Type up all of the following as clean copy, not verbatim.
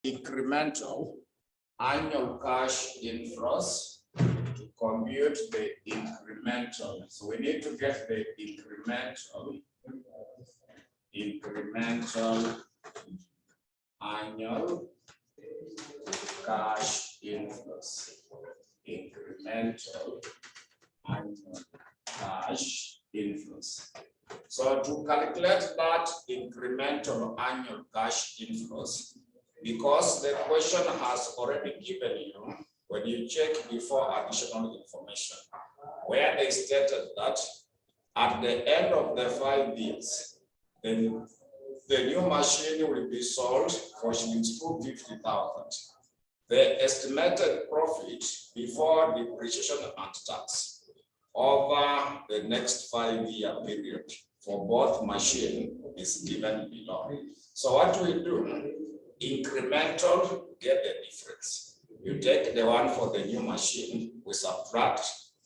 incremental annual cash inflows to compute the incremental. So we need to get the incremental annual cash inflows. Incremental annual cash inflows. So to calculate that incremental annual cash inflows, because the question has already given you, when you check before additional information, where they stated that at the end of the 5 years, then the new machine will be sold for $250,000. The estimated profit before depreciation and tax over the next 5-year period for both machines is given below. So what we do, incremental, get the difference. You take the one for the new machine, we subtract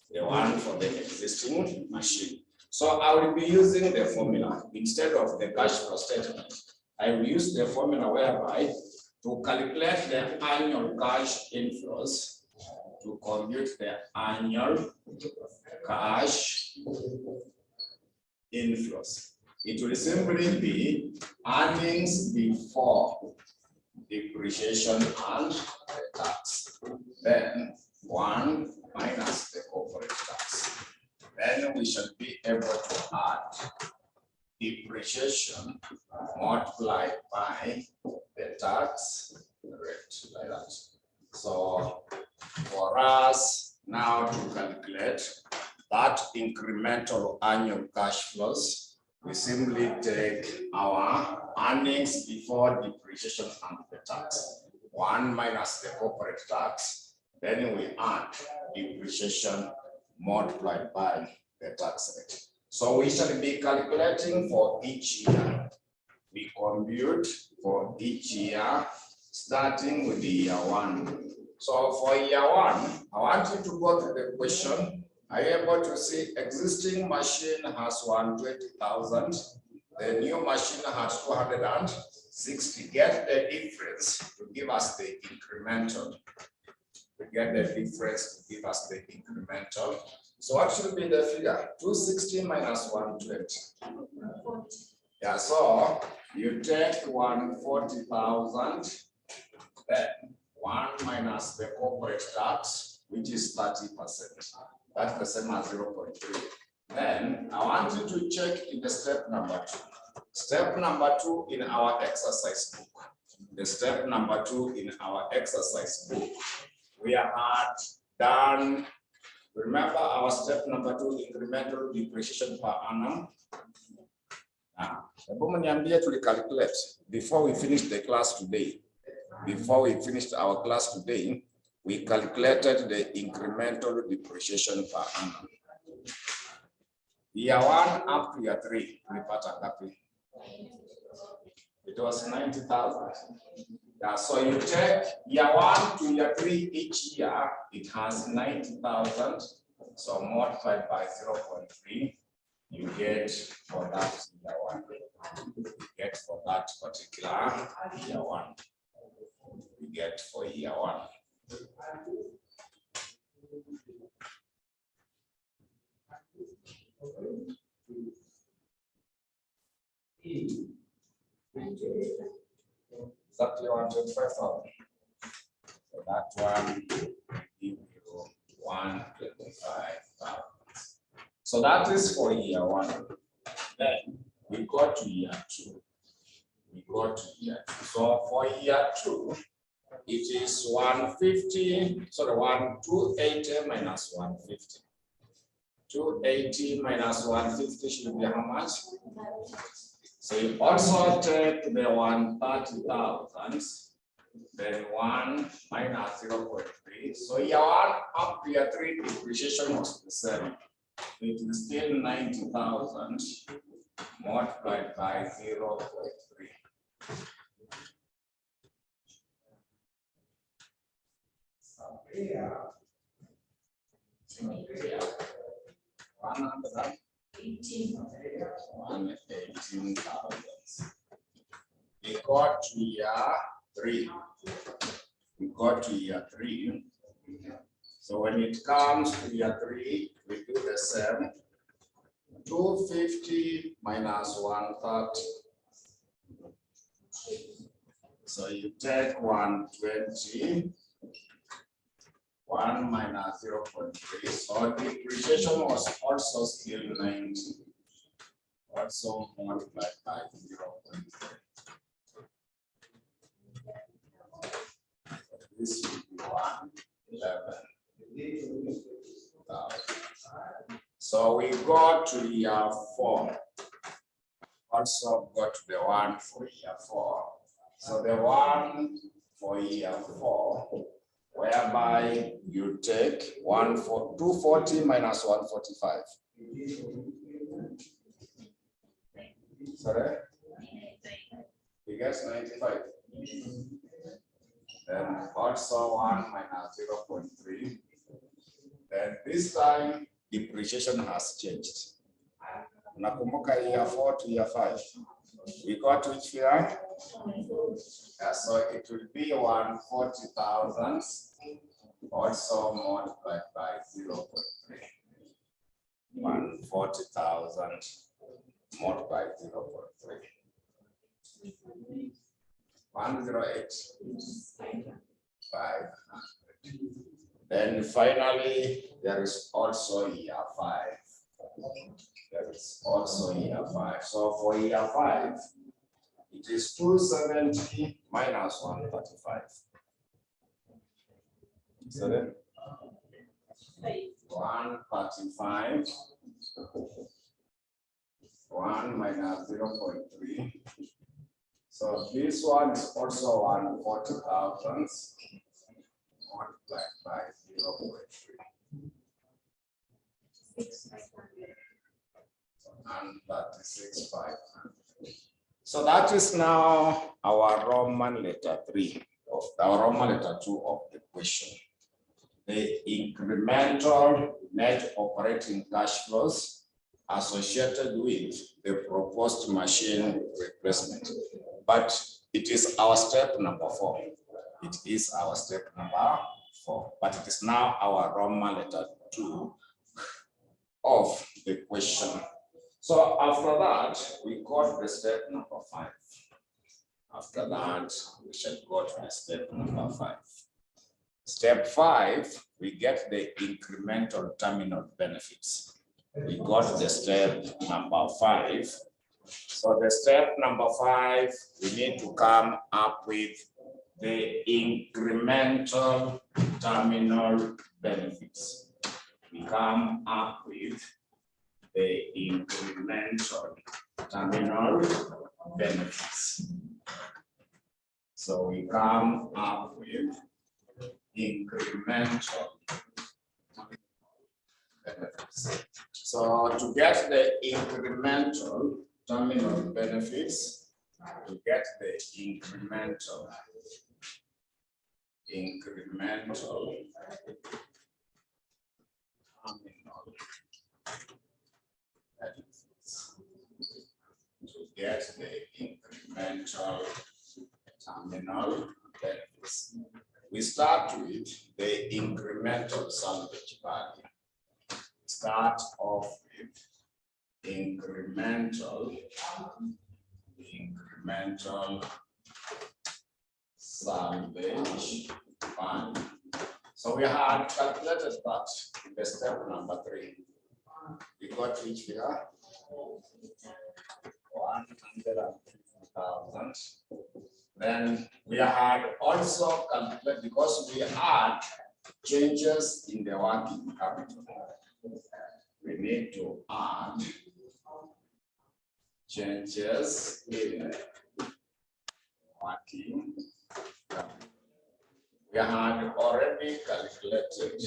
the one for the existing machine. So I will be using the formula instead of the cash flow statement. I will use the formula whereby to calculate the annual cash inflows to compute the annual cash inflows. It will simply be earnings before depreciation and tax. Then 1 minus the corporate tax. Then we should be able to add depreciation multiplied by the tax rate, like that. So for us now to calculate that incremental annual cash flows, we simply take our earnings before depreciation and the tax. 1 minus the corporate tax, then we add depreciation multiplied by the tax rate. So we shall be calculating for each year. We compute for each year, starting with the year 1. So for year 1, I want you to go to the question. Are you able to see existing machine has 120,000, the new machine has 260. Get the difference to give us the incremental. To get the difference to give us the incremental. So what should be the figure? 260 minus 120. Yeah, so you take 140,000, then 1 minus the corporate tax, which is 30%. That's the same as 0.3. Then I want you to check in the step number 2. Step number 2 in our exercise book. The step number 2 in our exercise book. We are done. Remember our step number 2, incremental depreciation per annum. To calculate before we finish the class today. Before we finished our class today, we calculated the incremental depreciation per annum. Year 1 up to year 3, it was 90,000. Yeah, so you take year 1 to year 3 each year, it has 90,000. So multiplied by 0.3, you get for that year 1. You get for that particular year 1. You get for year 1. Exactly 125,000. So that one give you 125,000. So that is for year 1. Then we go to year 2. We go to year 2. So for year 2, it is 150. Sorry, 280 minus 150. 280 minus 150 should be how much? So you also take the 130,000, then 1 minus 0.3. So year 1 up to year 3 depreciation was the same. It is still 90,000 multiplied by 0.3. Yeah. 118,000. We got to year 3. We got to year 3. So when it comes to year 3, we do the same. 250 minus 130. So you take 120, 1 minus 0.3. So depreciation was also still 90. Also multiplied by 0.3. This will be 111,000. So we go to year 4. Also got the one for year 4. So the one for year 4, whereby you take 240 minus 145. Sorry? You guess 95. Then also 1 minus 0.3. Then this time depreciation has changed. Nakumbuka year 4 to year 5. We got which year? Yeah, so it will be 140,000 also multiplied by 0.3. 140,000 multiplied by 0.3. 108. 500. Then finally, there is also year 5. There is also year 5. So for year 5, it is 270 minus 135. So then 135, 1 minus 0.3. So this one is also 140,000 multiplied by 0.3. And 36,500. So that is now our Roman letter 3 of our Roman letter 2 of the question. The incremental net operating cash flows associated with the proposed machine replacement. But it is our step number 4. It is our step number 4. But it is now our Roman letter 2 of the question. So after that, we got the step number 5. After that, we shall go to the step number 5. Step 5, we get the incremental terminal benefits. We got the step number 5. So the step number 5, we need to come up with the incremental terminal benefits. We come up with the incremental terminal benefits. So we come up with incremental benefits. So to get the incremental terminal benefits, to get the incremental terminal benefits, to get the incremental terminal benefits, we start with the incremental salvage value. Start off with incremental salvage value. So we had calculated that in the step number 3. We got which figure? 150,000. Then we had also calculated, because we had changes in the working capital. We need to add changes in working capital. We had already calculated.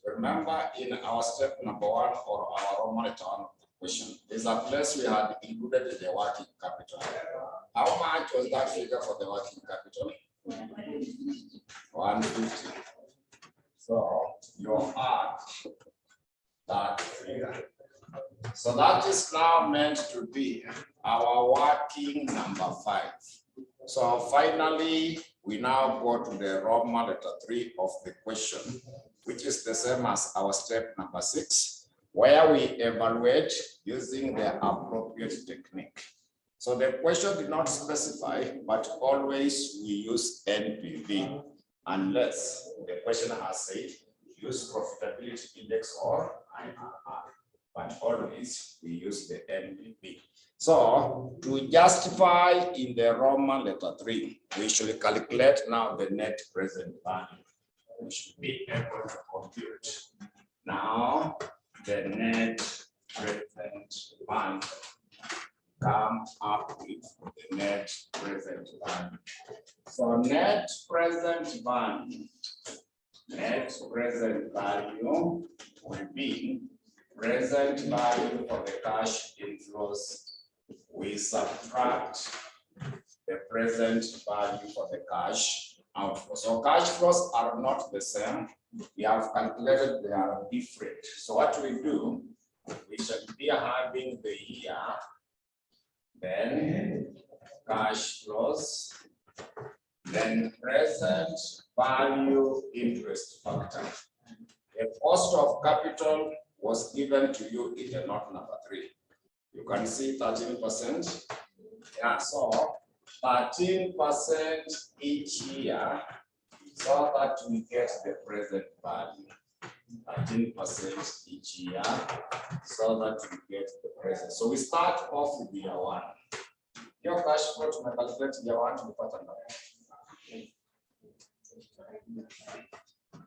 Remember, in our step number 1 or our Roman letter 1 question, there's a place we had included the working capital. How much was that figure for the working capital? 150. So you add that figure. So that is now meant to be our working number 5. So finally, we now go to the Roman letter 3 of the question, which is the same as our step number 6, where we evaluate using the appropriate technique. So the question did not specify, but always we use NPV, unless the question has said use profitability index or IRR, but always we use the NPV. So to justify in the Roman letter 3, we should calculate now the net present value. We should be able to compute now the net present value. Come up with the net present value. So net present value will be present value for the cash inflows. We subtract the present value for the cash outflow. So cash flows are not the same. We have calculated they are different. So what we do, we should be having the year, then cash flows, then present value interest factor. The cost of capital was given to you in the note number 3. You can see 13%. Yeah, so 13% each year, so that we get the present value. 13% each year, so that we get the present. So we start off with year 1. Your cash flow to my calculate year 1 to the pattern.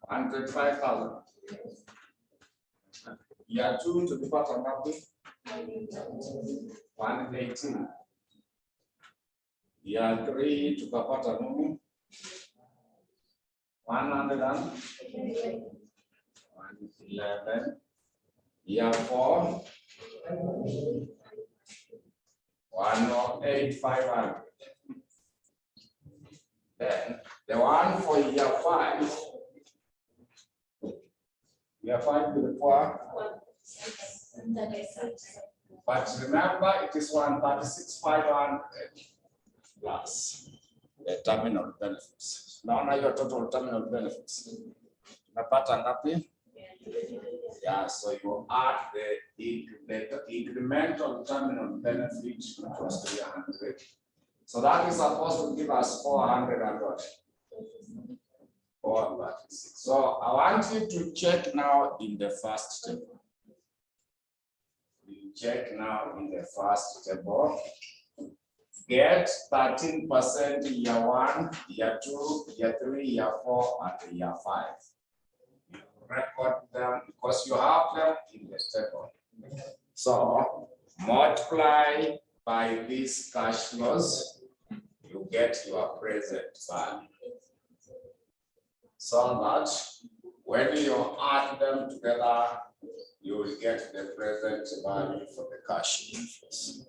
125,000. Year 2 to the pattern. 118. Year 3 tukapata nini? 111. Year 4 108,500. Then the one for year 5. Year 5 to the 4. But remember, it is 136,500 plus the terminal benefits. Now your total terminal benefits. Unapata ngapi? Yeah, so you add the incremental terminal benefit, which was 300. So that is supposed to give us 400 and what? 436. So I want you to check now in the first table. You check now in the first table. Get 13% year 1, year 2, year 3, year 4, and year 5. You record them because you have them in the table. So multiply by these cash flows, you get your present value. So that when you add them together, you will get the present value for the cash inflows.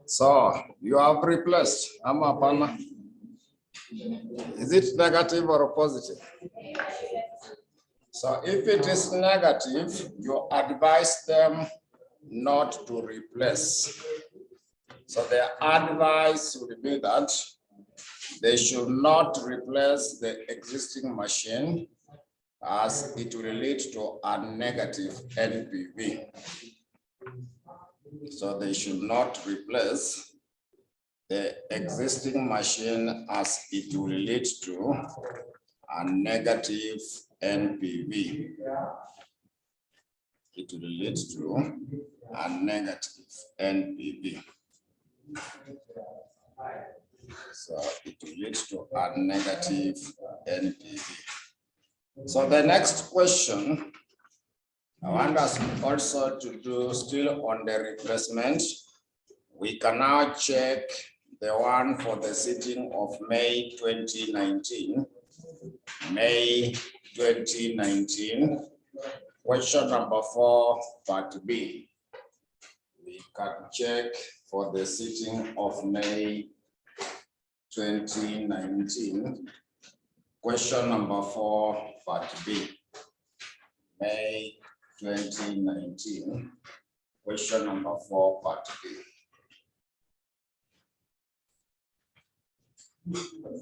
So you have replaced Amapana. Is it negative or positive? So if it is negative, you advise them not to replace. So their advice would be that they should not replace the existing machine as it will lead to a negative NPV. So they should not replace the existing machine as it will lead to a negative NPV. It will lead to a negative NPV. So it will lead to a negative NPV. So the next question, I want us also to do still on the replacement. We can now check the one for the sitting of May 2019. May 2019, question number 4, part B. We can check for the sitting of May 2019, question number 4, part B. May 2019, question number 4, part B.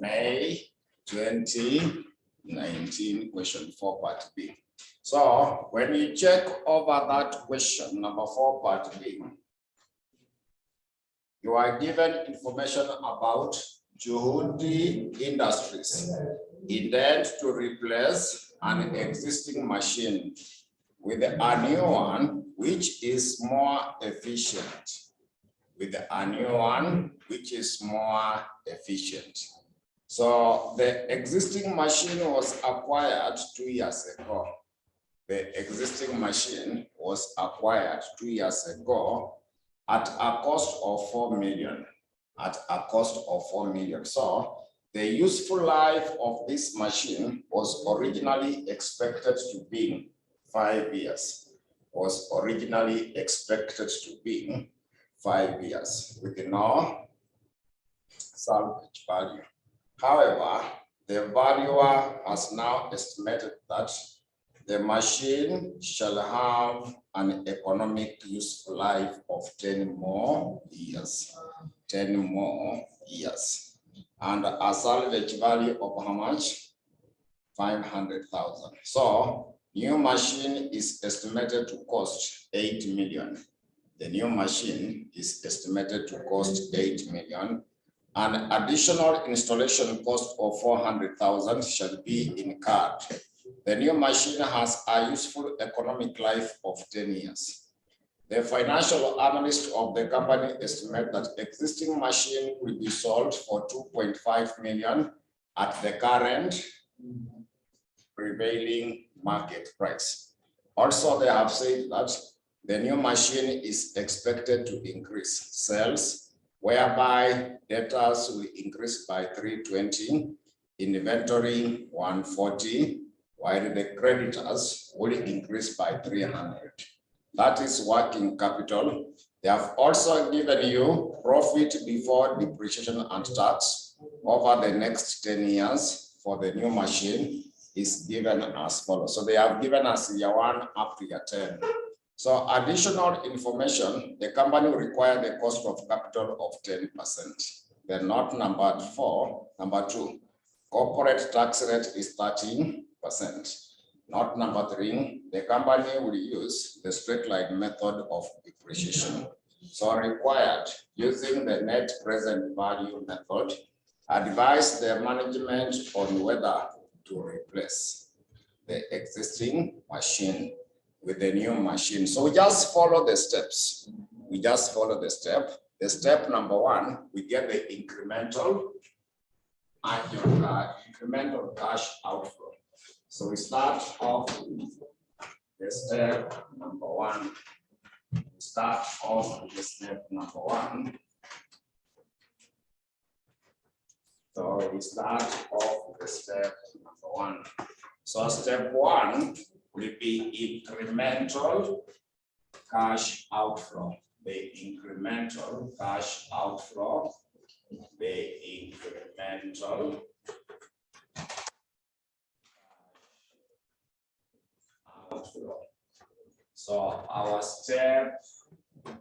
May 2019, question 4, part B. So when you check over that question number 4, part B, you are given information about Juhudi Industries intend to replace an existing machine with a new one which is more efficient. With a new one which is more efficient. So the existing machine was acquired 2 years ago. The existing machine was acquired 2 years ago at a cost of 4 million. At a cost of 4 million. So the useful life of this machine was originally expected to be 5 years. Was originally expected to be 5 years with no salvage value. However, the valuer has now estimated that the machine shall have an economic useful life of 10 more years. 10 more years. And a salvage value of how much? 500,000. So, new machine is estimated to cost 8 million. The new machine is estimated to cost 8 million. An additional installation cost of 400,000 shall be incurred. The new machine has a useful economic life of 10 years. The financial analyst of the company estimate that existing machine will be sold for 2.5 million at the current prevailing market price. Also, they have said that the new machine is expected to increase sales, whereby debtors will increase by 320, inventory 140, while the creditors will increase by 300. That is working capital. They have also given you profit before depreciation and tax over the next 10 years for the new machine is given as follows. So they have given us year 1 up to year 10. So additional information, the company will require the cost of capital of 10%. Then not number 4, number 2, corporate tax rate is 13%. Not number 3, the company will use the straight line method of depreciation. So required using the net present value method, advise the management on whether to replace the existing machine with the new machine. So we just follow the steps. We just follow the step. The step number 1, we get the incremental and your incremental cash outflow. So we start off with the step number 1. We start off with the step number 1. So we start off with the step number 1. So step 1 will be incremental cash outflow. The incremental cash outflow. The incremental outflow. So our step 1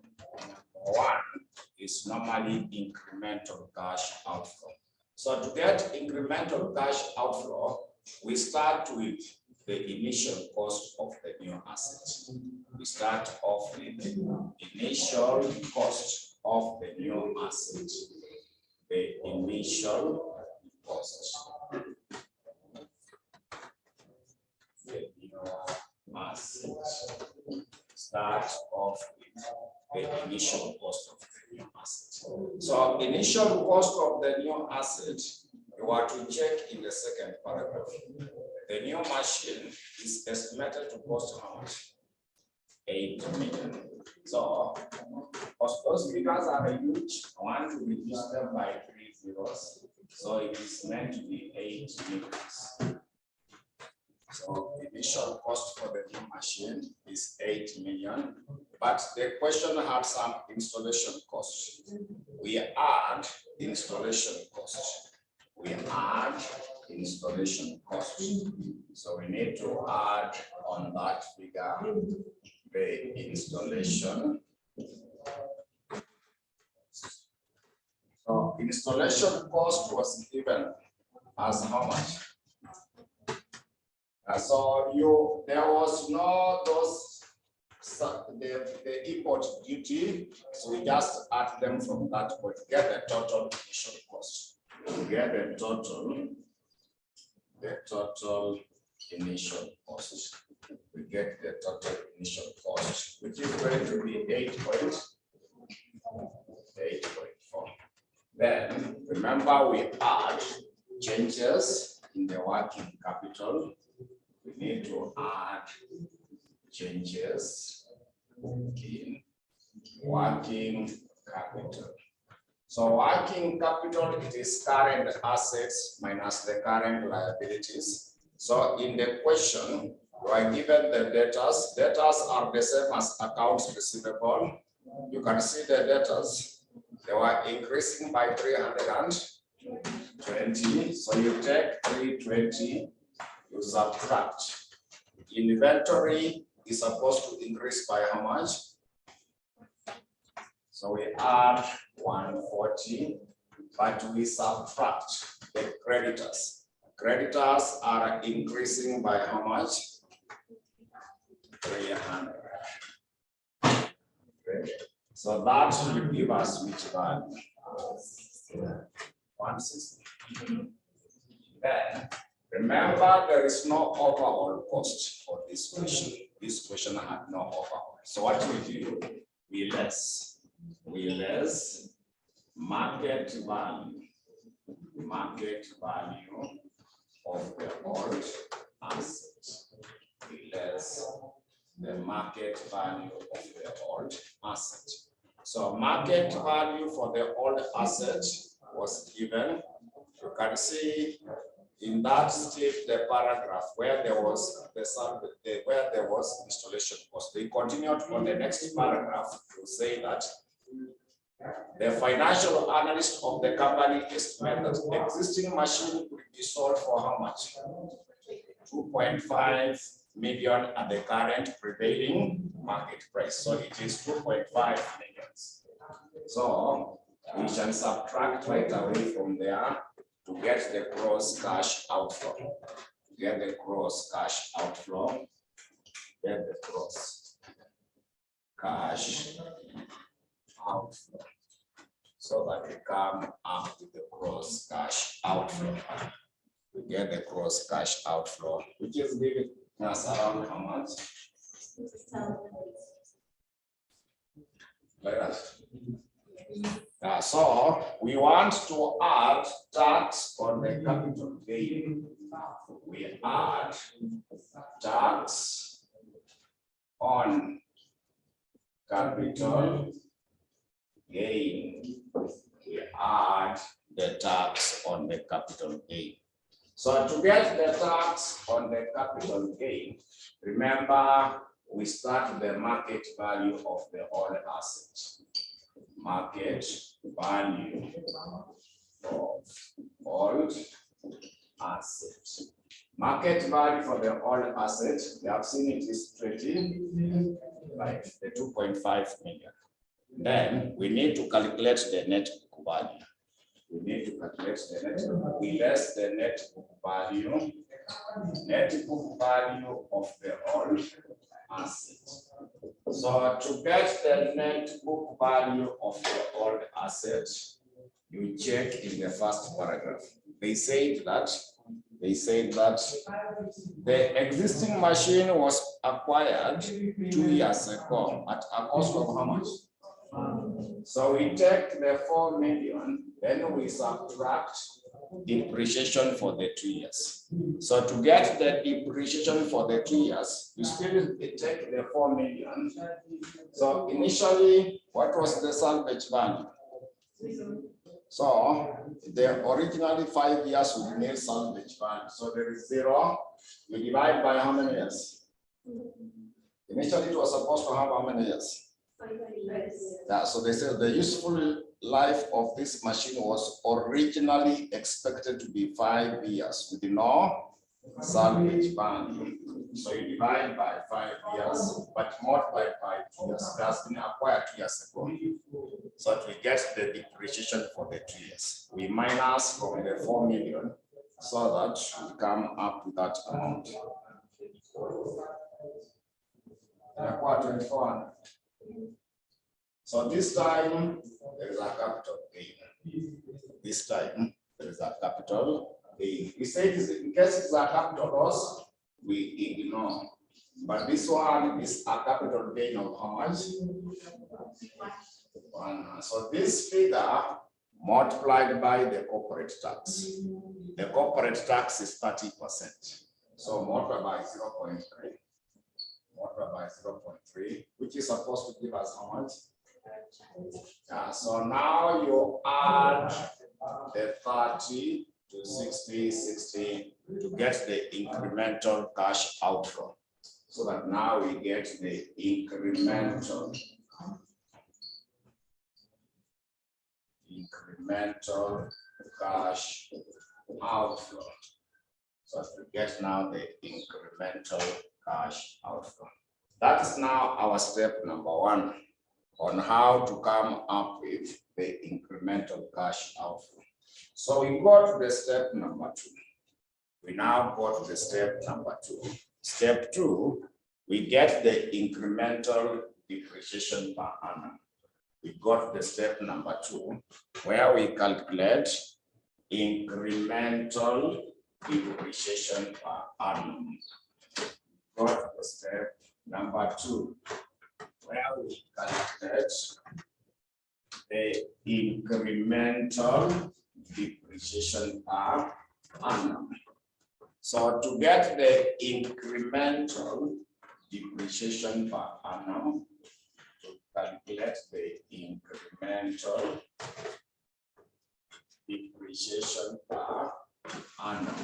is normally incremental cash outflow. So to get incremental cash outflow, we start with the initial cost of the new asset. We start off with the initial cost of the new asset. The initial cost. The new asset. Start off with the initial cost of the new asset. So initial cost of the new asset, you are to check in the second paragraph. The new machine is estimated to cost how much? 8 million. So, those figures are huge. I want to reduce them by 3 zeros. So it is meant to be 8 million. So the initial cost for the new machine is 8 million. But the question had some installation costs. We add installation costs. We add installation costs. So we need to add on that figure the installation. So installation cost was given as how much? So there was no the import duty, so we just add them from that point to get the total initial cost. To get the total initial cost. We get the total initial cost, which is going to be 8.4. Then remember we add changes in the working capital. We need to add changes in working capital. So working capital, it is current assets minus the current liabilities. So in the question, you are given the debtors. Debtors are the same as accounts receivable you can see the debtors, they were increasing by 320. So you take 320, you subtract. Inventory is supposed to increase by how much? So we add 140, but we subtract the creditors. Creditors are increasing by how much? 300. So that will give us which value? 160. Then remember, there is no overall cost for this question. This question had no overall. So what we do, we less market value of the old asset. We less the market value of the old asset. So market value for the old asset was given. You can see in that state the paragraph where there was where there was installation cost. They continued on the next paragraph to say that the financial analyst of the company estimated that the existing machine could be sold for how much? 2.5 million at the current prevailing market price. So it is 2.5 million. So we shall subtract right away from there to get the gross cash outflow. To get the gross cash outflow, get the gross cash outflow. So that we come up with the gross cash outflow. We get the gross cash outflow, which is giving us around how much? Like that. So we want to add tax on the capital gain. We add tax on capital gain. We add the tax on the capital gain. So to get the tax on the capital gain, remember we start the market value of the old asset. Market value of old asset. Market value for the old asset, we have seen it is 20, like the 2.5 million. Then we need to calculate the net book value. We need to calculate the net book value. We less the net book value of the old asset. So to get the net book value of the old asset, you check in the first paragraph. They said that the existing machine was acquired 2 years ago at a cost of how much? So we take the 4 million, then we subtract depreciation for the 2 years. So to get the depreciation for the 2 years, you still take the 4 million. So initially, what was the salvage value? So the originally 5 years would need salvage value. So there is 0. You divide by how many years? Initially, it was supposed to have how many years? 5 years. Yeah, so they said the useful life of this machine was originally expected to be 5 years with no salvage value. So you divide by 5 years, but multiply by 2 years. It has been acquired 2 years ago. So that we get the depreciation for the 2 years. We minus from the 4 million so that we come up with that amount. 2400. So this time there is a capital gain. This time there is a capital gain. We say this in case it's a capital loss, we ignore. But this one is a capital gain of how much? 1. So this figure multiplied by the corporate tax. The corporate tax is 30%. So multiply by 0.3. Multiply by 0.3, which is supposed to give us how much? So now you add the 30 to 60, 60 to get the incremental cash outflow. So that now we get the incremental incremental cash outflow. So we get now the incremental cash outflow. That is now our step number 1 on how to come up with the incremental cash outflow. So we got the step number 2. We now got the step number 2. Step 2, we get the incremental depreciation per annum. We got the step number 2, where we calculate incremental depreciation per annum. Got the step number 2, where we calculate the incremental depreciation per annum. So to get the incremental depreciation per annum, to calculate the incremental depreciation per annum.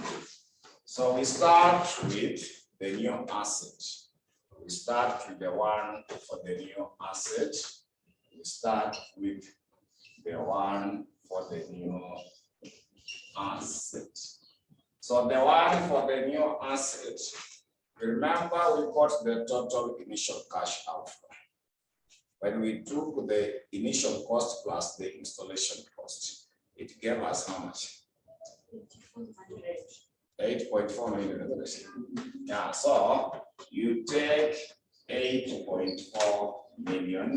So we start with the new asset. We start with the one for the new asset. We start with the one for the new asset. So the one for the new asset, remember we got the total initial cash outflow. When we took the initial cost plus the installation cost, it gave us how much? 8.4 million. Yeah, so you take 8.4 million,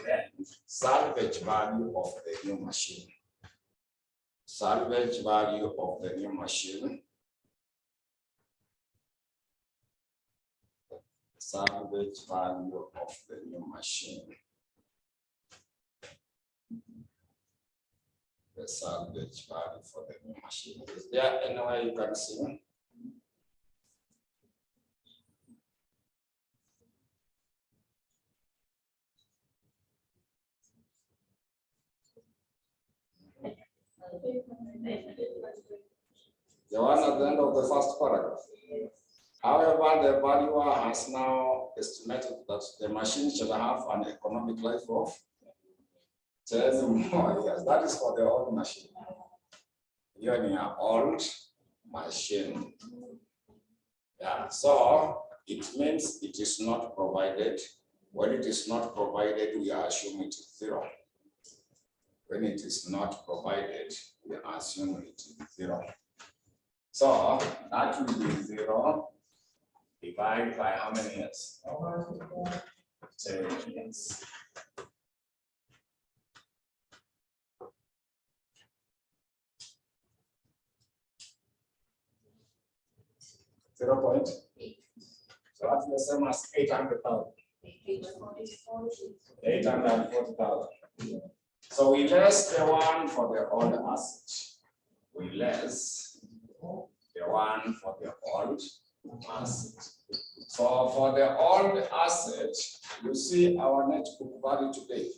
then salvage value of the new machine. Salvage value of the new machine. Salvage value of the new machine. The salvage value for the new machine. Is there any way you can see? The one at the end of the first paragraph. However, the valuer has now estimated that the machine should have an economic life of 10 more years. That is for the old machine. You're in your old machine. Yeah, so it means it is not provided. When it is not provided, we assume it is 0. When it is not provided, we assume it is 0. So that will be 0 divided by how many years? 10 years. .8. So that's the same as 800,000. 840,000. So we less the one for the old asset. We less the one for the old asset. So for the old asset, you see our net book value today.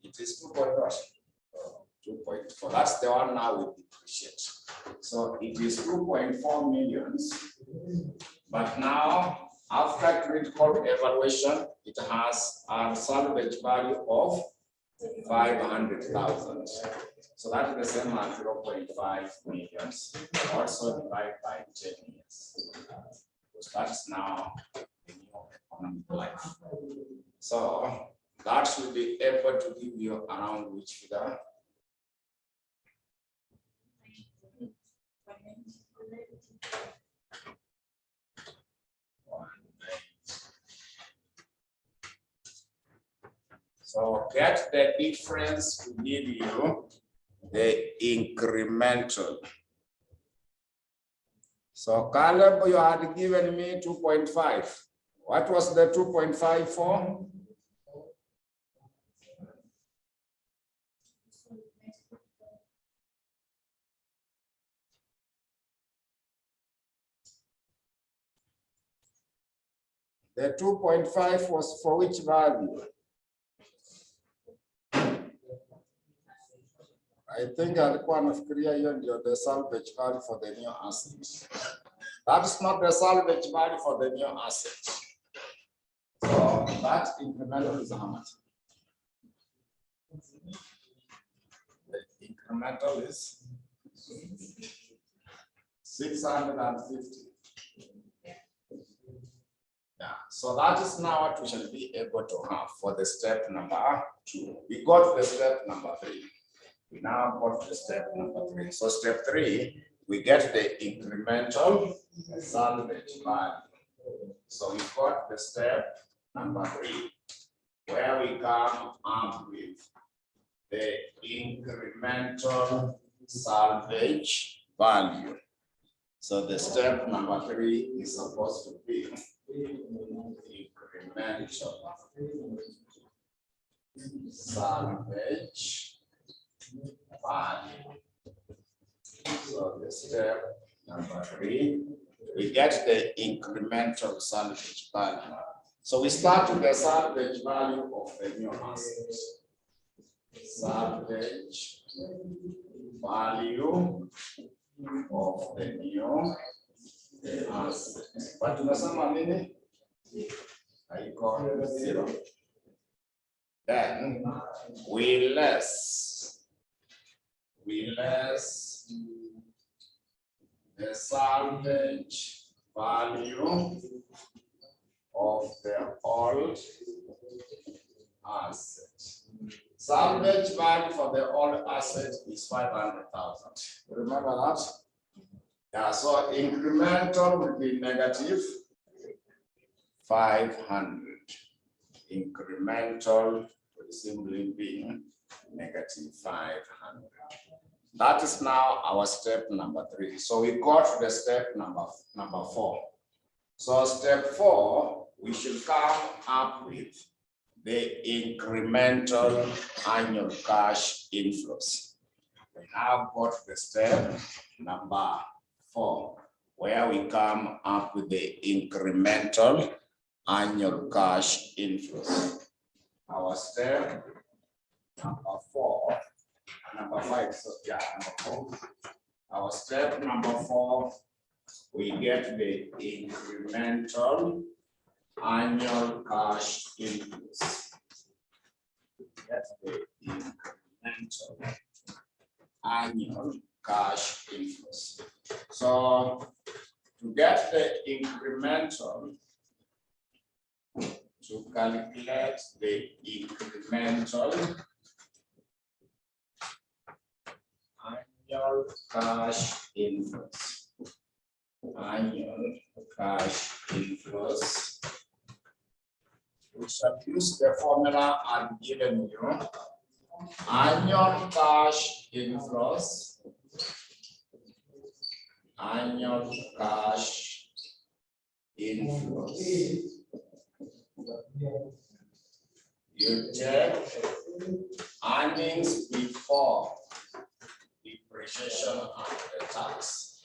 It is 2.4. 2.4. That's the one now we depreciate. So it is 2.4 million. But now, after critical evaluation, it has a salvage value of 500,000. So that is the same as 0.5 million. Also divided by 10 years. So that is now the new economic life. So that should be able to give you around which figure? So get the difference to give you the incremental. So Caleb, you had given me 2.5. What was the 2.5 for? The 2.5 was for which value? I think alikuwa nafikiria hiyo ndio the salvage value for the new asset. That is not the salvage value for the new asset. So that incremental is how much? incremental is 650. Yeah, so that is now what we shall be able to have for the step number 2. We got the step number 3. We now got the step number 3. So step 3, we get the incremental salvage value. So we got the step number 3, where we come up with the incremental salvage value. So the step number 3 is supposed to be incremental salvage value. So the step number 3, we get the incremental salvage value. So we start with the salvage value of the new asset. Salvage value of the new asset. But tunasema nini? Haiko 0. Then we less the salvage value of the old asset. Salvage value for the old asset is 500,000. Remember that? Yeah, so incremental will be negative 500. Incremental will simply be negative 500. That is now our step number 3. So we got the step number 4. So step 4, we should come up with the incremental annual cash inflows. We have got the step number 4, where we come up with the incremental annual cash inflows. Our step number 4, number 5, so yeah, number 4. Our step number 4, we get the incremental annual cash inflows. Get the incremental annual cash inflows. So to get the incremental, to calculate the incremental annual cash inflows. Annual cash inflows. We shall use the formula I've given you. Annual cash inflows. Annual cash inflows. You take earnings before depreciation and the tax.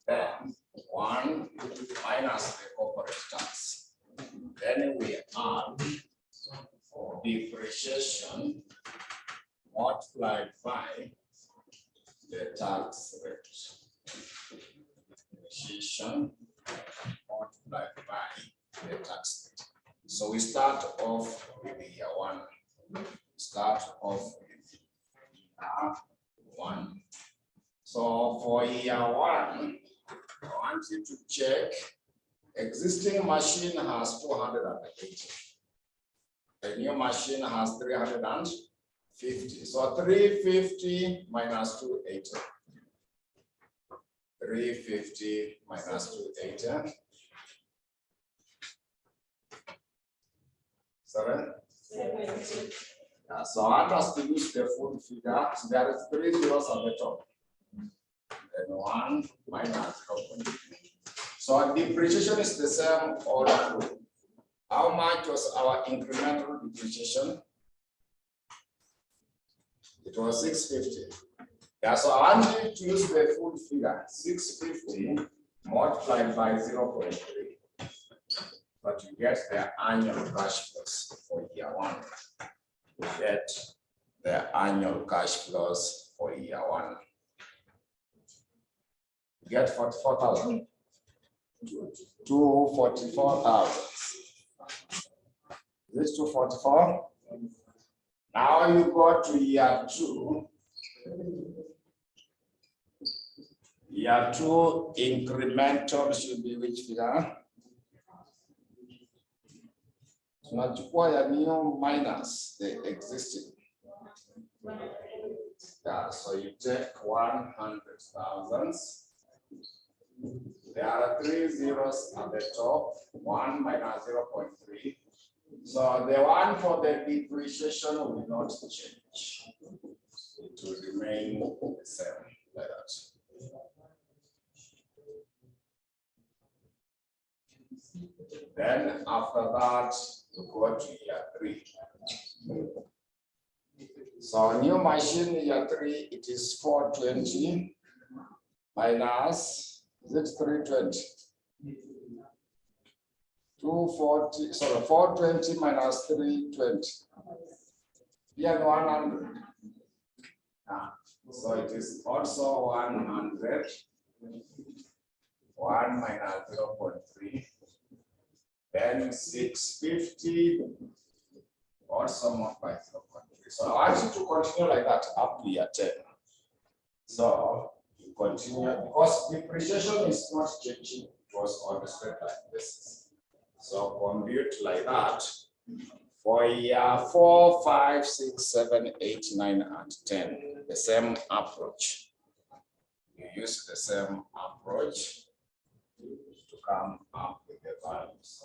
Then 1 minus the corporate tax. Then we add depreciation multiplied by the tax rate. Depreciation multiplied by the tax rate. So we start off with year 1. Start off with year 1. So for year 1, I want you to check. Existing machine has 280. The new machine has 350. So 350 minus 280. 350 minus 280. Sorry? 70. Yeah, so I want us to use the full figure. So there is 3 zeros on the top. Then 1 minus 0.3. So depreciation is the same all through. How much was our incremental depreciation? It was 650. Yeah, so I want you to use the full figure. 650 multiplied by 0.3. But you get the annual cash flows for year 1. You get the annual cash flows for year 1. You get 44,000. 244,000. This 244. Now you go to year 2. Year 2 incremental should be which figure? Tunachukua ya new minus the existing. Yeah, so you take 100,000. There are 3 zeros at the top, 1 minus 0.3. So the one for the depreciation will not change. It will remain the same like that. Then after that, you go to year 3. So new machine year 3, it is 420 minus, is it 320? 240, sorry, 420 minus 320. Yeah, 100. So it is also 100. 1 minus 0.3. Then 650. Also more by 0.3. So I want you to continue like that up to year 10. So you continue because depreciation is not changing. It was on the straight line basis. So compute like that for year 4, 5, 6, 7, 8, 9, and 10. The same approach. You use the same approach to come up with the values.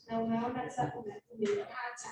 Na unaona sasa umepata.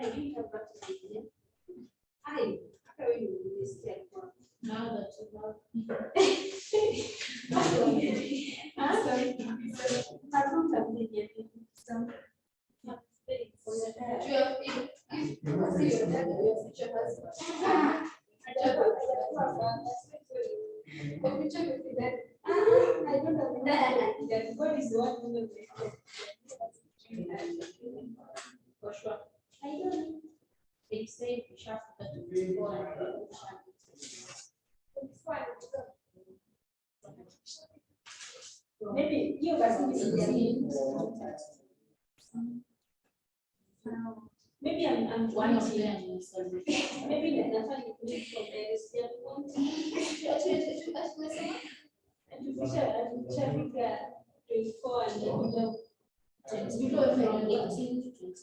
didn't have that idea. I carry you this step one. Now that you know. Sorry. I don't have the idea. I don't know that. What is the one for sure. I don't know. They say we shall maybe you guys maybe I'm one of them. Maybe that's why you need from and you check 24 and it's below 18 to 20.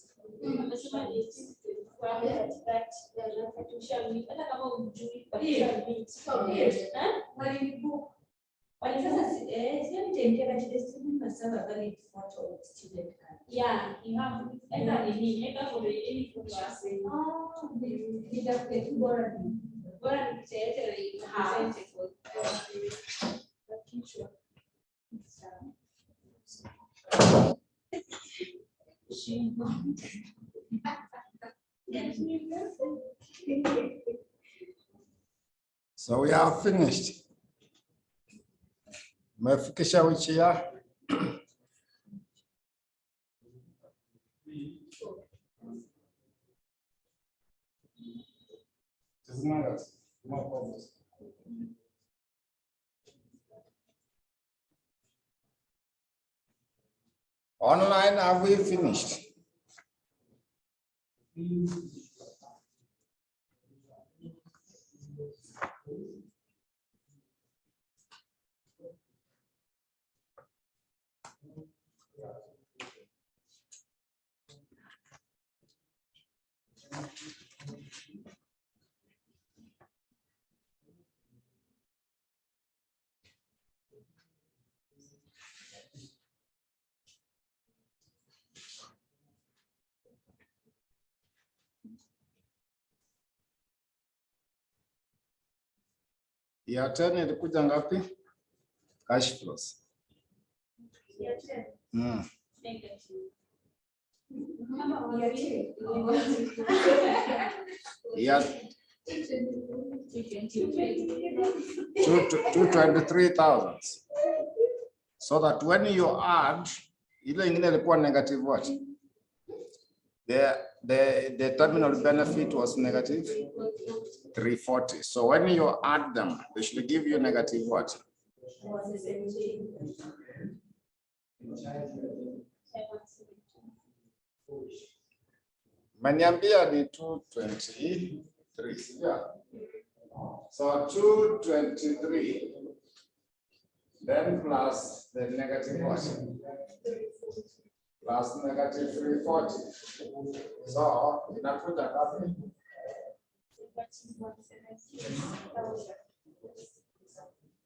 Yeah, you have So we are finished. Mefikisha wiki ya online, have we finished? Ya 10 ilikuja ngapi? Cash flows. Yeah. 223,000. So that when you add, ile ingine ilikuwa negative what? The terminal benefit was negative 340. So when you add them, they should give you negative what? Maniambia ni 223. Yeah. So 223, then plus the negative what? Plus negative 340. So inakuja ngapi?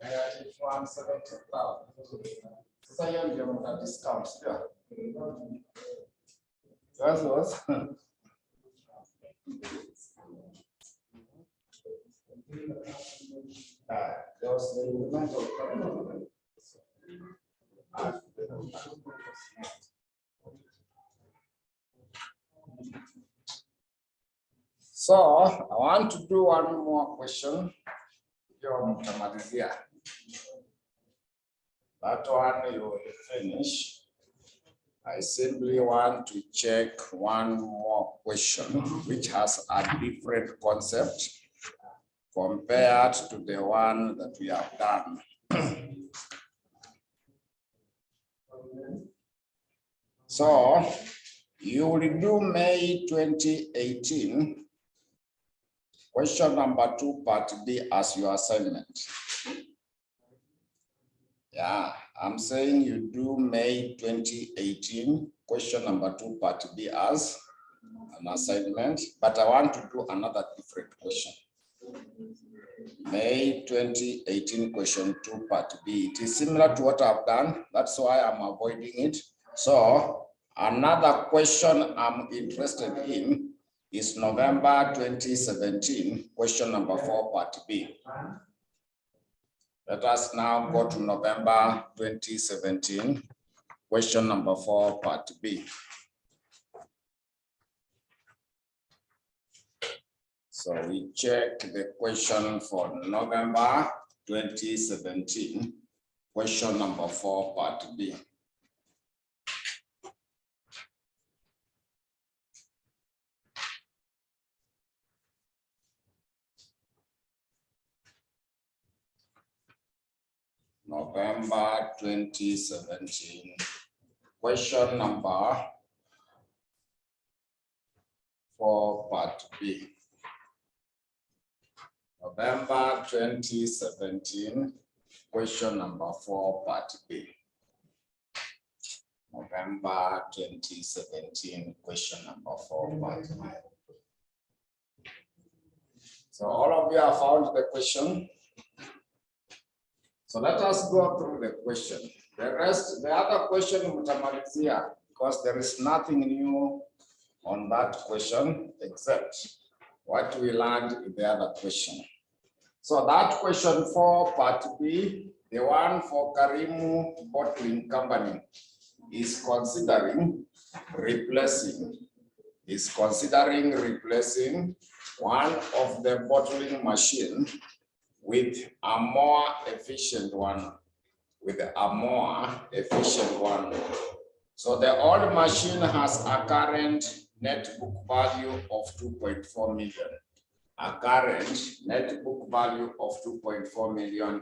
Negative 170,000. Sasa hiyo ndio mta discount, sio? That was there was the incremental. So I want to do one more question. That one you will finish. I simply want to check one more question which has a different concept compared to the one that we have done. So you will do May 2018, question number 2, part B as your assignment. Yeah, I'm saying you do May 2018, question number 2, part B as an assignment, but I want to do another different question. May 2018, question 2, part B. It is similar to what I've done. That's why I'm avoiding it. So another question I'm interested in is November 2017, question number 4, part B. Let us now go to November 2017, question number 4, part B. So we check the question for November 2017, question number 4, part B. November 2017, question number 4, part B. November 2017, question number 4, part B. November 2017, question number 4, part B. So all of you have found the question. So let us go through the question. The other question mutamalizia, because there is nothing new on that question except what we learned in the other question. So that question 4, part B, the one for Karimu Bottling Company, is considering replacing one of the bottling machine with a more efficient one, So the old machine has a current net book value of 2.4 million. A current net book value of 2.4 million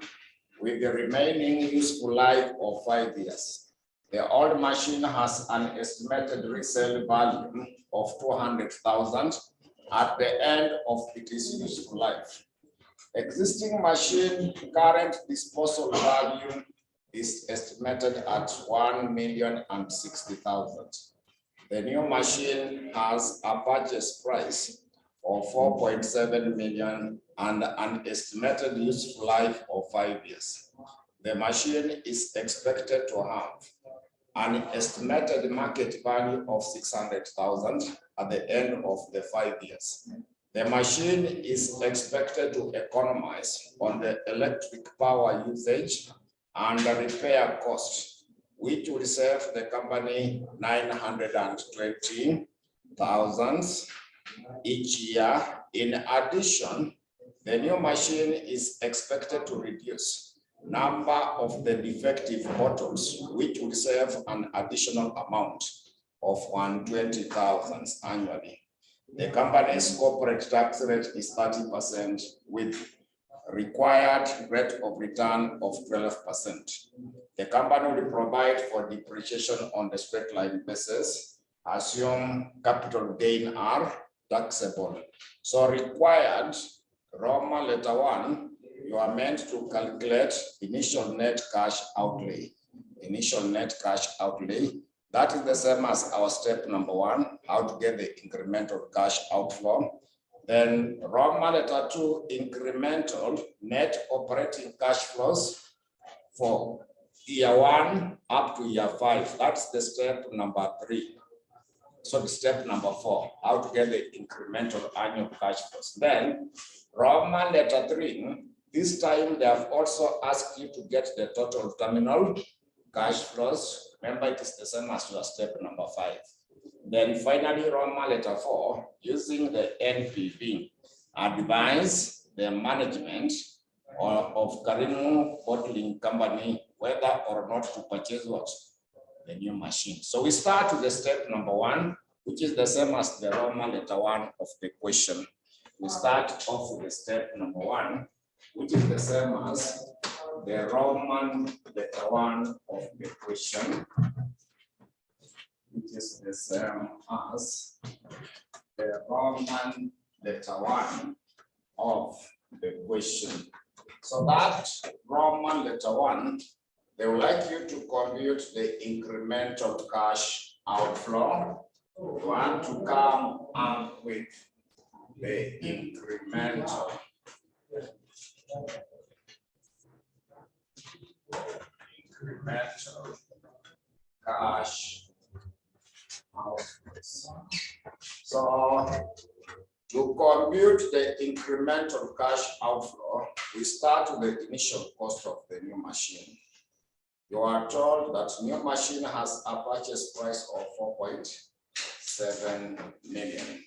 with the remaining useful life of 5 years. The old machine has an estimated resale value of 200,000 at the end of its useful life. Existing machine current disposal value is estimated at 1,060,000. The new machine has a purchase price of 4.7 million and an estimated useful life of 5 years. The machine is expected to have an estimated market value of 600,000 at the end of the 5 years. The machine is expected to economize on the electric power usage and the repair cost, which will save the company 920,000 each year. In addition, the new machine is expected to reduce number of the defective bottles, which will save an additional amount of 120,000 annually. The company's corporate tax rate is 30% with required rate of return of 12%. The company will provide for depreciation on the straight line basis, assume capital gain are taxable. So required, Roman letter 1, you are meant to calculate initial net cash outlay. Initial net cash outlay. That is the same as our step number 1, how to get the incremental cash outflow. Then Roman letter 2, incremental net operating cash flows for year 1 up to year 5. That's the step number 3. So the step number 4, how to get the incremental annual cash flows. Then Roman letter 3, this time they have also asked you to get the total terminal cash flows. Remember, it is the same as your step number 5. Then finally, Roman letter 4, using the NPV, advise the management of Karimu Bottling Company whether or not to purchase what? The new machine. So we start with the step number 1, which is the same as the Roman letter 1 of the question. We start off with the step number 1, which is the same as the Roman letter 1 of the question, which is the same as the Roman letter 1 of the question. So that Roman letter 1, they would like you to compute the incremental cash outflow. You want to come up with the incremental cash outflows. So compute the incremental cash outflow, we start with the initial cost of the new machine. You are told that new machine has a purchase price of 4.7 million.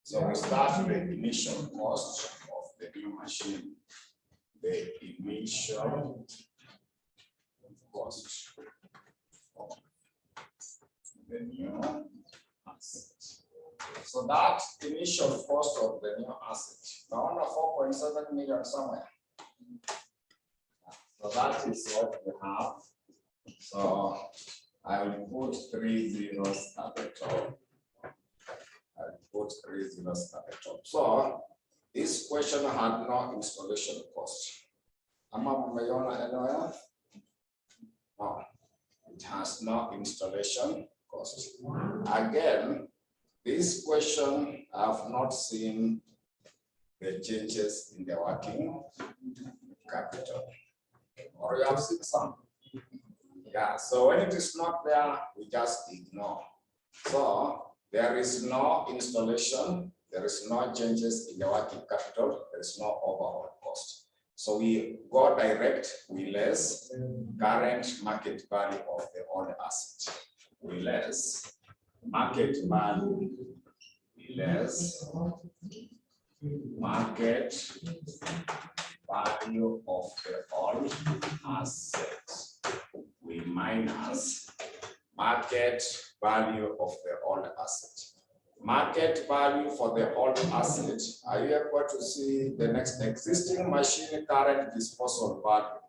So we start with the initial cost of the new machine. The initial cost of the new asset. So that initial cost of the new asset, around 4.7 million somewhere. So that is what we have. So I will put 3 zeros at the top. I will put 3 zeros at the top. So this question had no installation cost. No, it has no installation cost. Again, this question I have not seen the changes in the working capital. Or you have seen some. Yeah, so when it is not there, we just ignore. So there is no installation, there is no changes in the working capital, there is no overall cost. So we go direct, we less current market value of the old asset. We less market value, we less market value of the old asset. We minus market value of the old asset. Market value for the old asset. Are you able to see the next existing machine current disposal value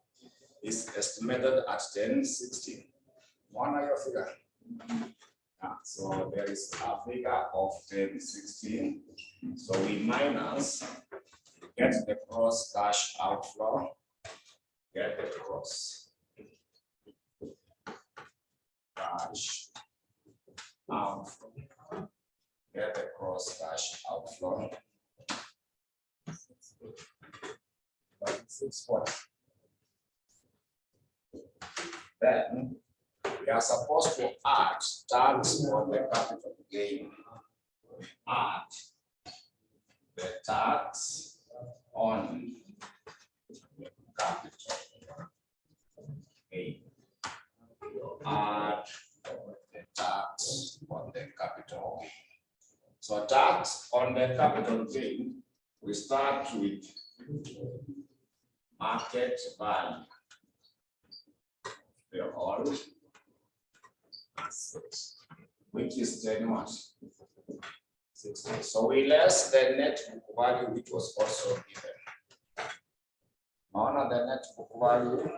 is estimated at 1016. One of your figure. So there is a figure of 1016. So we minus, get the gross cash outflow, get the gross cash outflow, get the gross cash outflow. 6 points. Then we are supposed to add tax on the capital gain. Add the tax on capital gain. Add the tax on the capital gain. So tax on the capital gain, we start with market value. The old assets, which is then what? 60. So we less the net book value, which was also given. On the net book value,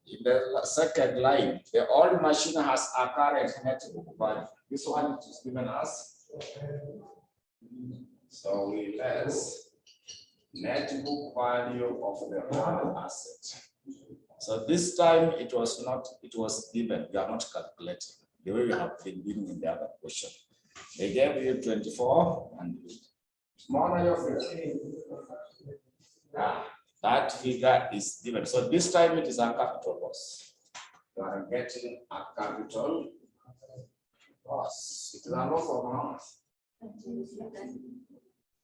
in the second line, the old machine has a current net book value. This one is given us. So we less net book value of the old asset. So this time it was not, it was given. We are not calculating the way we have been doing in the other question. They gave you 24 and smaller your figure. That figure is given. So this time it is a capital loss. You are getting a capital loss. It is a loss of how much?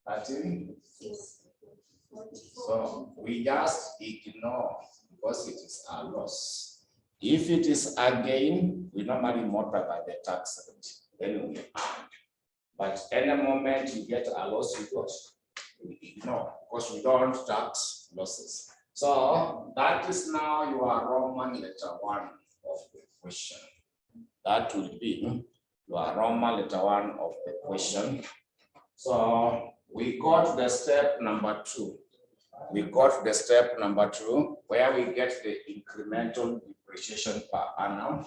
13. So we just ignore because it is a loss. If it is a gain, we normally multiply by the tax rate. Then we add. But any moment you get a loss, we ignore because we don't tax losses. So that is now your Roman letter 1 of the question. That will be your Roman letter 1 of the question. So we got the step number 2. We got the step number 2 where we get the incremental depreciation per annum.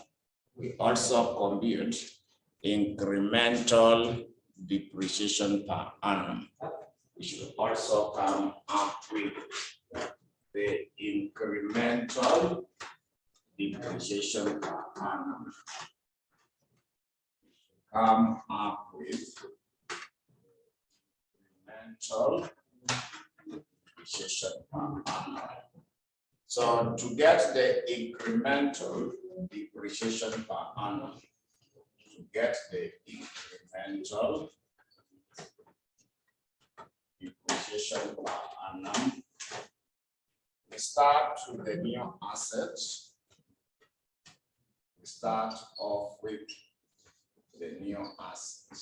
We also compute incremental depreciation per annum. We should also come up with the incremental depreciation per annum. Come up with incremental depreciation per annum. So to get the incremental depreciation per annum, to get the incremental depreciation per annum. We start with the new asset. We start off with the new asset.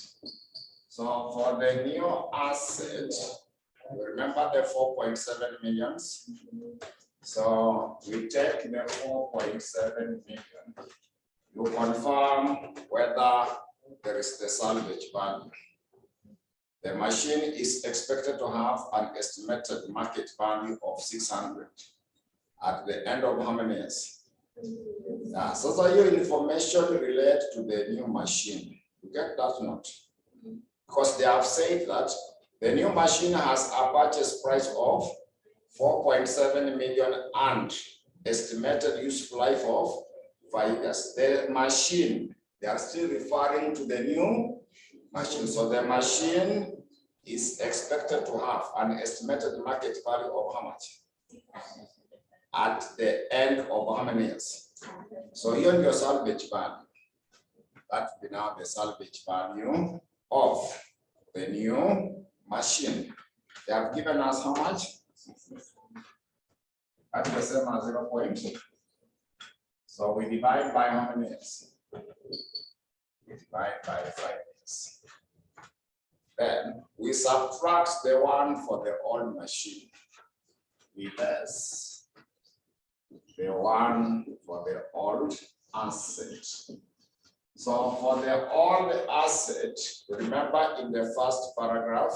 So for the new asset, you remember the 4.7 millions? So we take the 4.7 million. You confirm whether there is the salvage value. The machine is expected to have an estimated market value of 600 at the end of how many years? So your information relates to the new machine. You get that note? Because they have said that the new machine has a purchase price of 4.7 million and estimated useful life of 5 years. The machine, they are still referring to the new machine. So the machine is expected to have an estimated market value of how much? At the end of how many years? So here your salvage value. That will be now the salvage value of the new machine. They have given us how much? That's the same as 0.2. So we divide by how many years? We divide by 5 years. Then we subtract the one for the old machine. We less the one for the old asset. So for the old asset, remember in the first paragraph,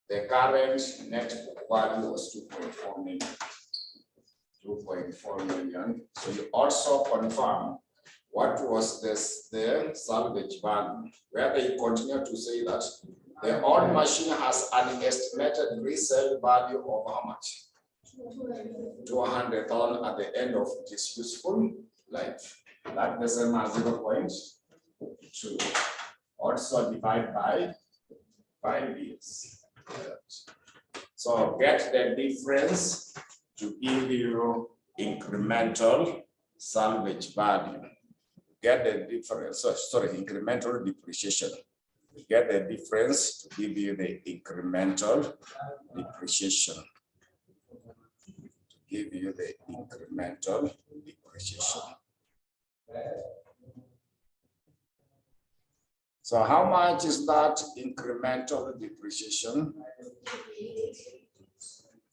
the current net book value was 2.4 million. 2.4 million. So you also confirm what was this the salvage value, where they continue to say that the old machine has an estimated resale value of how much? 200,000 at the end of its useful life. That's the same as 0.2. Also divide by 5 years. So get the difference to give you incremental salvage value. Get the difference, incremental depreciation. Get the difference to give you the incremental depreciation. To give you the incremental depreciation. So how much is that incremental depreciation?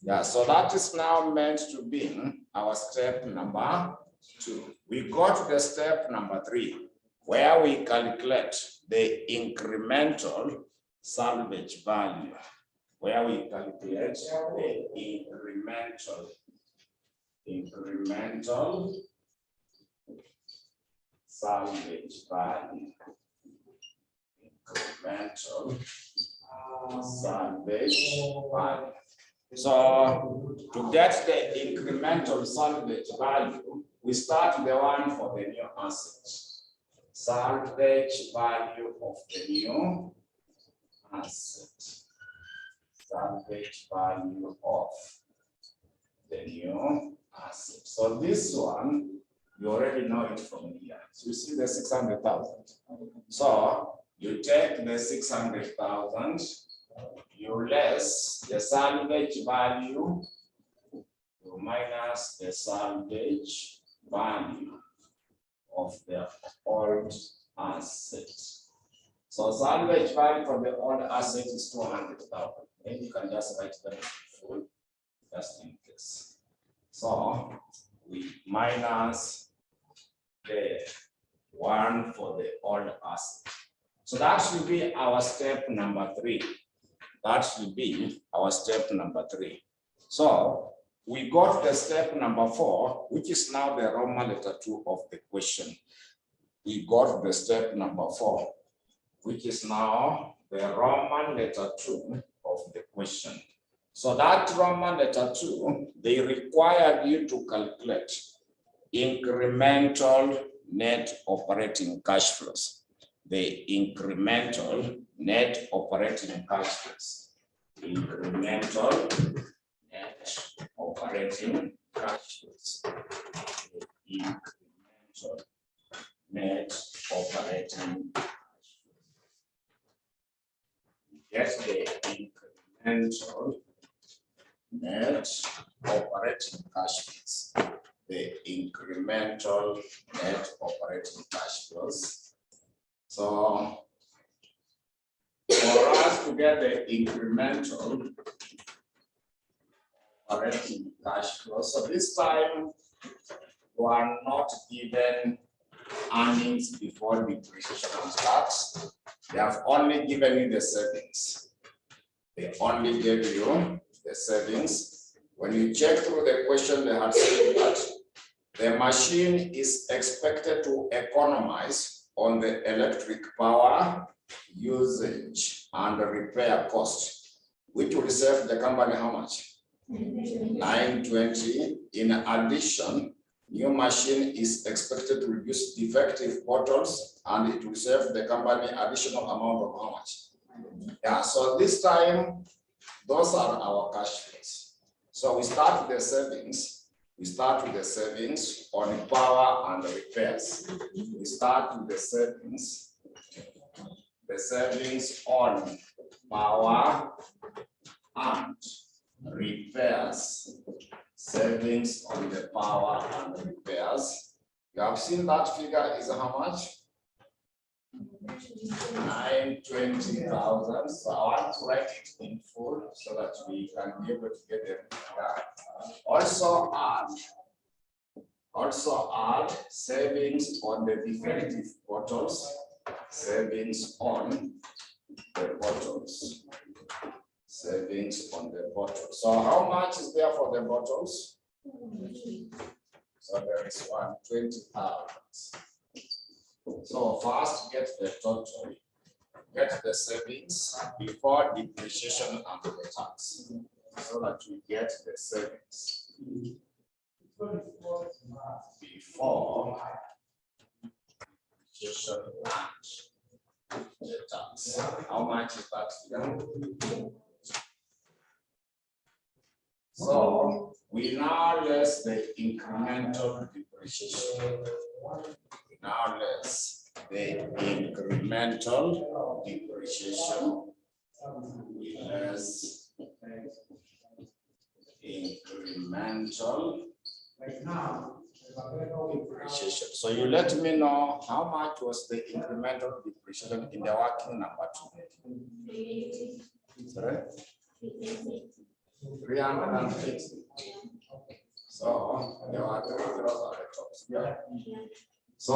Yeah, so that is now meant to be our step number 2. We got to the step number 3, where we calculate the incremental salvage value. Where we calculate the incremental salvage value. Incremental salvage value. So to get the incremental salvage value, we start the one for the new asset. Salvage value of the new asset. Salvage value of the new asset. So this one, you already know it from here. So you see the 600,000. So you take the 600,000, you less the salvage value, you minus the salvage value of the old asset. So salvage value for the old asset is 200,000. Then you can just write them full, just in case. So we minus the one for the old asset. So that should be our step number 3. That should be our step number 3. So we got the step number 4, which is now the Roman letter 2 of the question. We got the step number 4, which is now the Roman letter 2 of the question. So that Roman letter 2, they required you to calculate incremental net operating cash flows. The incremental net operating cash flows. Incremental net operating cash flows. Incremental net operating cash flows. Get the incremental net operating cash flows. The incremental net operating cash flows. So for us to get the incremental operating cash flow, so this time we are not given earnings before depreciation and tax. They have only given you the savings. They only gave you the savings. When you check through the question, they have said that the machine is expected to economize on the electric power usage and the repair cost, which will save the company how much? 920. In addition, new machine is expected to reduce defective bottles and it will save the company additional amount of how much? Yeah, so this time, those are our cash flows. So we start with the savings. We start with the savings on power and repairs. We start with the savings on power and repairs. Savings on the power and repairs. You have seen that figure is how much? 920,000. So I want to write it in full so that we can be able to get the figure. Also add savings on the defective bottles. Savings on the bottles. Savings on the bottles. So how much is there for the bottles? So there is 120,000. So first get the total, get the savings before depreciation and the tax, so that you get the savings before depreciation and the tax. How much is that? So we now less the incremental depreciation. Now less the incremental depreciation. We less incremental depreciation. So you let me know how much was the incremental depreciation in the working number 2. Sorry? 380. So there are 3 zeros at the top. Yeah. So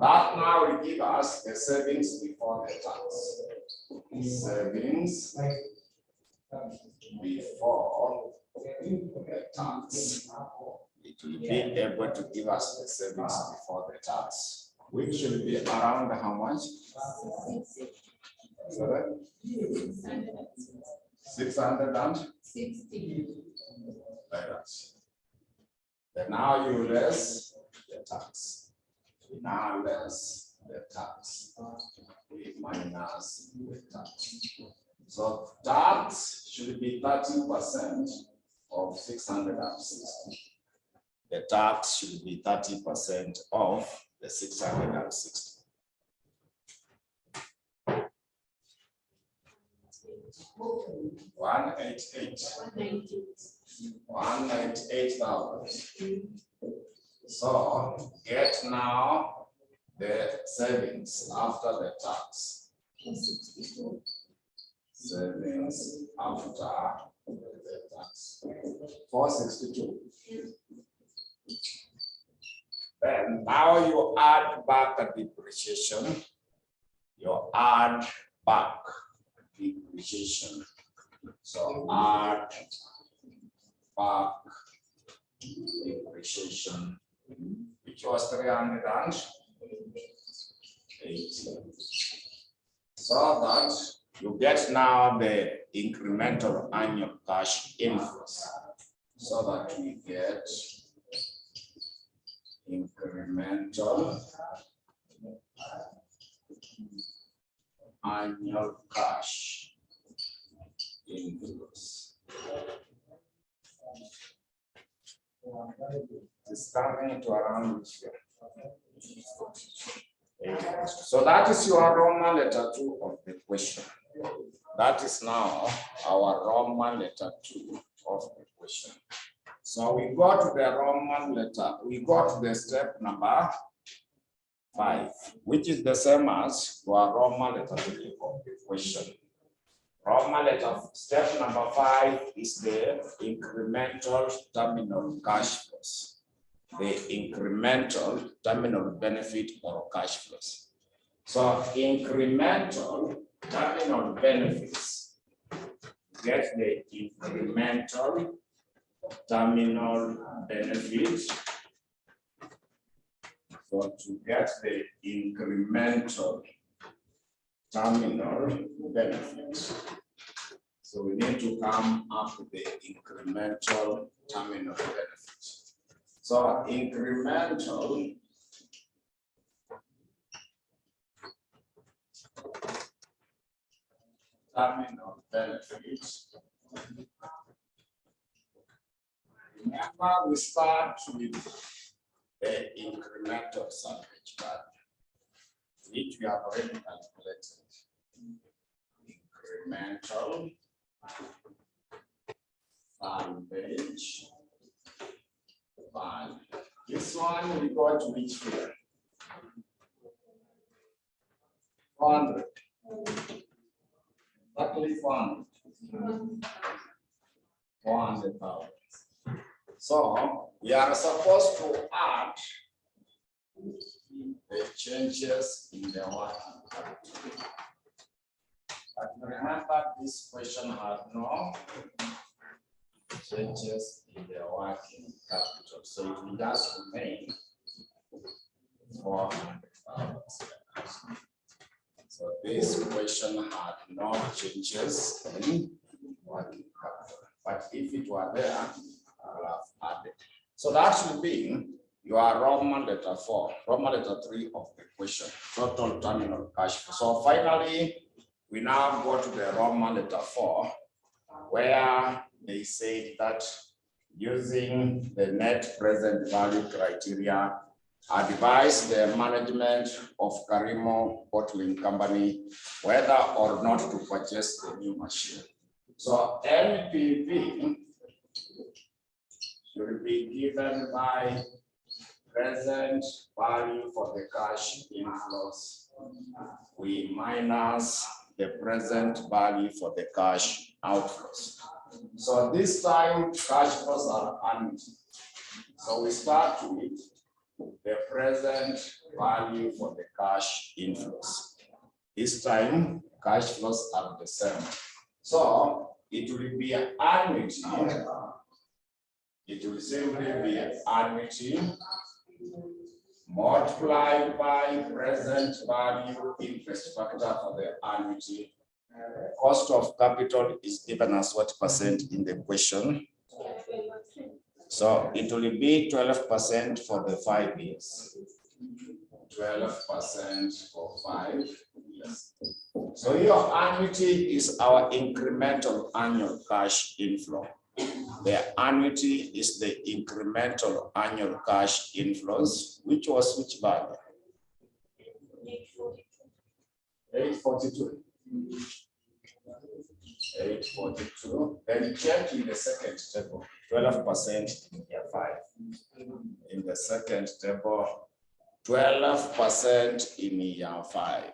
that now will give us the savings before the tax. Savings before the tax. It will be able to give us the savings before the tax, which will be around how much? 660. Like that. Then now you less the tax. Now less the tax. We minus the tax. So tax should be 30% of 660. The tax should be 30% of the 660. 198,000. So get now the savings after the tax. Savings after the tax. 462. Then now you add back a depreciation. You add back depreciation. So add back depreciation, which was 380. So that you get now the incremental annual cash inflows. So that we get incremental annual cash inflows. It's coming to around which year? So that is your Roman letter 2 of the question. That is now our Roman letter 2 of the So we go to the Roman letter, we go to the step number 5, which is the same as our Roman letter 3 of the question. Roman letter step number 5 is the incremental terminal cash flows. The incremental terminal benefit or cash flows. So incremental terminal benefits, get the incremental terminal benefit. So to get the incremental terminal benefit, so we need to come up with the incremental terminal benefit. So incremental terminal benefits. Remember, we start with the incremental salvage value, which we have already calculated. Incremental salvage value. This one we go to which figure? 400. Exactly 400. 400,000. So we are supposed to add the changes in the working capital. But remember, this question had no changes in the working capital. So it will just remain 400,000. So this question had no changes in working capital. But if it were there, I will have added. So that should be your Roman letter 4, Roman letter 3 of the question, total terminal cash flow. So finally, we now go to the Roman letter 4, where they said that using the net present value criteria, advise the management of Karimo Bottling Company whether or not to purchase the new machine. So NPV should be given by present value for the cash inflows. We minus the present value for the cash outflows. So this time cash flows are annuity. So we start with the present value for the cash inflows. This time cash flows are the same. So it will be an annuity. It will simply be an annuity multiplied by present value interest factor for the annuity. Cost of capital is given as what percent in the question? So it will be 12% for the 5 years. 12% for 5 years. So your annuity is our incremental annual cash inflow. The annuity is the incremental annual cash inflows, which was which value? 842. 842. Then check in the second table, 12% in year 5. In the second table, 12% in year 5.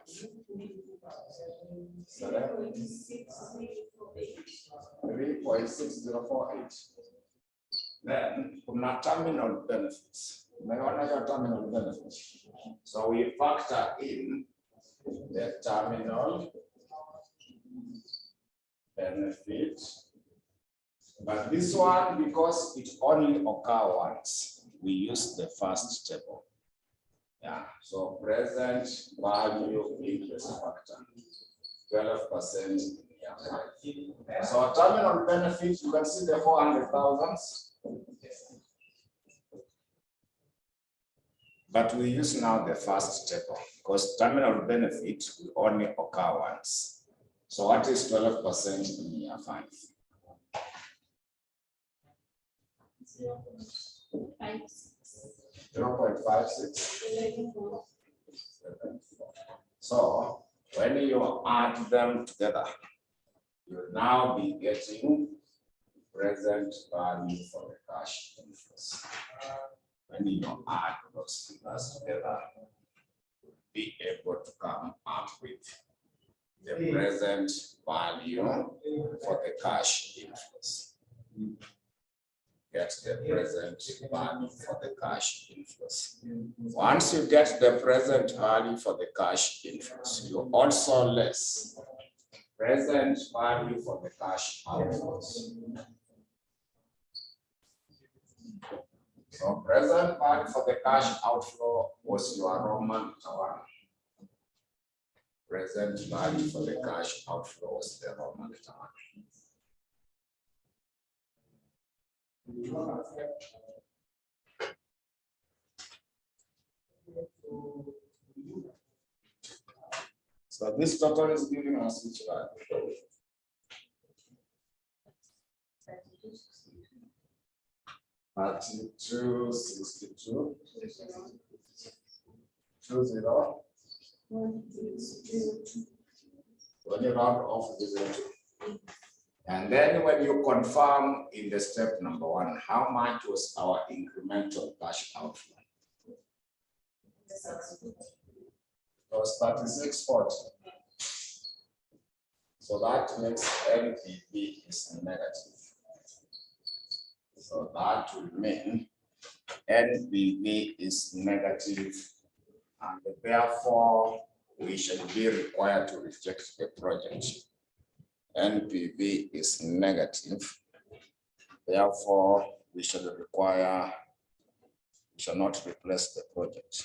3.6048. Then terminal benefits. Terminal benefits. So we factor in the terminal benefit. But this one, because it only occurs once, we use the first table. Yeah, so present value interest factor, 12%. Yeah. So terminal benefit, you can see the 400,000. But we use now the first table because terminal benefit will only occur once. So what is 12% in year 5? 0.56. So when you add them together, you'll now be getting present value for the cash inflows. When you add those figures together, be able to come up with the present value for the cash inflows. Get the present value for the cash inflows. Once you get the present value for the cash inflows, you also less present value for the cash outflows. So present value for the cash outflow was your Roman 1. Present value for the cash outflow was the Roman 1. So this total is giving us which value? 32, 62, 20. When you round off the 0. And then when you confirm in the step number 1, how much was our incremental cash outflow? It was 3640. So that makes NPV is negative. So that would mean NPV is negative, and therefore we shall be required to reject the project. NPV is negative, therefore we shall not replace the project.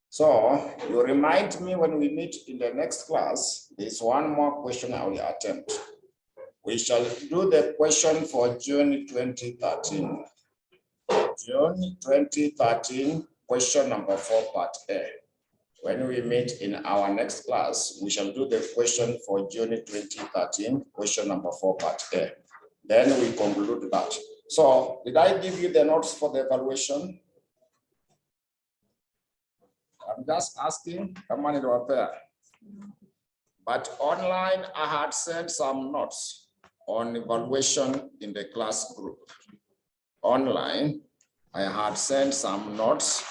So you remind me when we meet in the next class, there's one more question I will attempt. We shall do the question for June 2013. June 2013, question number 4, part A. When we meet in our next class, we shall do the question for June 2013, question number 4, part A. Then we conclude that. So, did I give you the notes for the evaluation? I'm just asking, come on, it was there. But online, I had sent some notes on evaluation in the class group. Online, I had sent some notes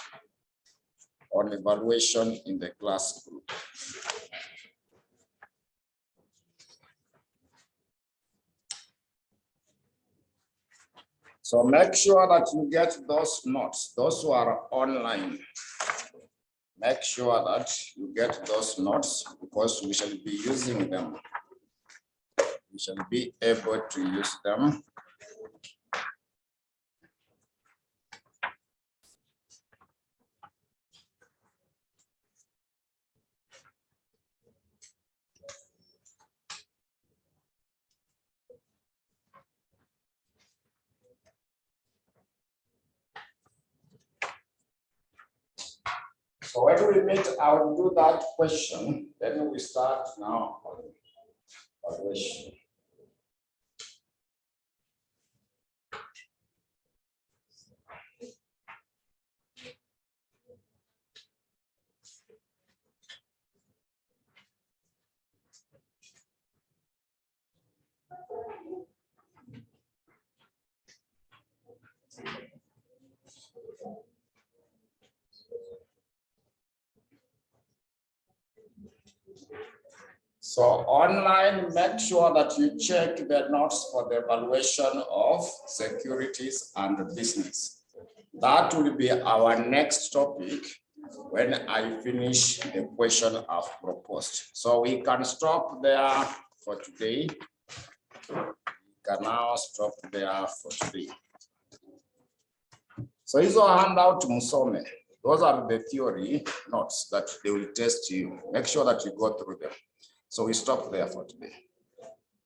on evaluation in the class group. So make sure that you get those notes, those who are online. Make sure that you get those notes because we shall be using them. We shall be able to use them. So when we meet, I will do that question. Then we start now on evaluation. So online, make sure that you check the notes for the evaluation of securities and business. That will be our next topic when I finish the question I've proposed. So we can stop there for today. We can now stop there for today. So hizo handout musome. Those are the theory notes that they will test you. Make sure that you go through them. So we stop there for today.